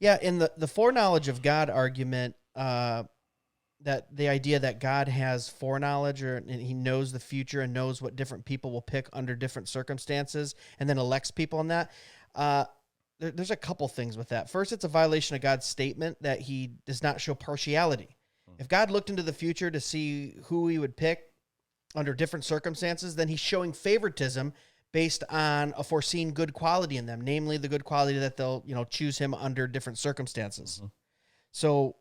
Yeah, in the foreknowledge of God argument, that the idea that God has foreknowledge and he knows the future and knows what different people will pick under different circumstances and then elects people on that. There's a couple things with that. First, it's a violation of God's statement that he does not show partiality. If God looked into the future to see who he would pick under different circumstances, then he's showing favoritism based on a foreseen good quality in them, namely the good quality that they'll, choose him under different circumstances. Mm-hmm. So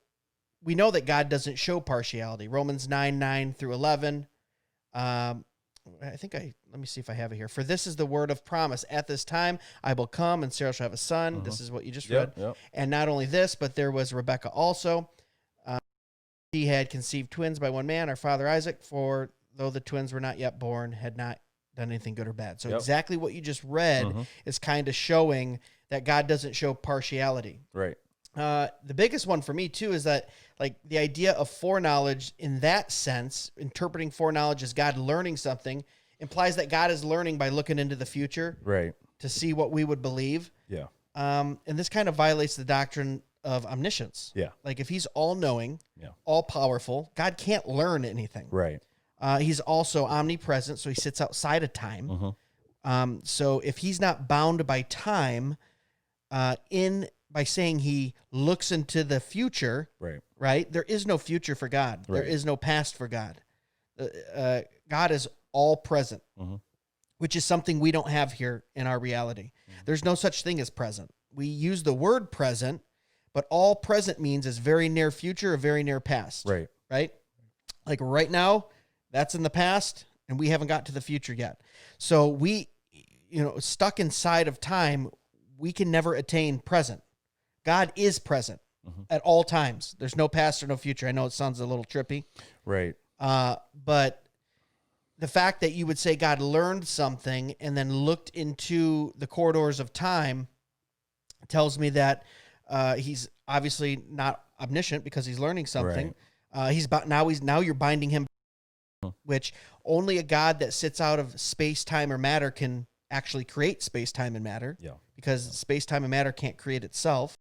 we know that God doesn't show partiality. Romans 9 through 11. Let me see if I have it here. For this is the word of promise. At this time, I will come and Sarah shall have a son. Mm-hmm. This is what you just read. Yep. And not only this, but there was Rebekah also. She had conceived twins by one man, our father Isaac, for though the twins were not yet born, had not done anything good or bad. So exactly what you just read is kind of showing that God doesn't show partiality. Right. The biggest one for me too is that like the idea of foreknowledge in that sense, interpreting foreknowledge as God learning something implies that God is learning by looking into the future, right, to see what we would believe. Yeah. And this kind of violates the doctrine of omniscience. Yeah. Like if he's all knowing, all powerful, God can't learn anything. Right. He's also omnipresent, so he sits outside of time. So if he's not bound by time, by saying he looks into the future, right? There is no future for God. Right. There is no past for God. God is all present, which is something we don't have here in our reality. There's no such thing as present. We use the word present, but all present means is very near future or very near past. Right. Right? Like right now, that's in the past, and we haven't got to the future yet. So we, stuck inside of time, we can never attain present. God is present at all times. There's no past or no future. I know it sounds a little trippy. Right. But the fact that you would say God learned something and then looked into the corridors of time tells me that he's obviously not omniscient because he's learning something. Right. Now you're binding him, which only a God that sits out of space, time, or matter can actually create space, time, and matter. Yeah. Because space, time, and matter can't create itself.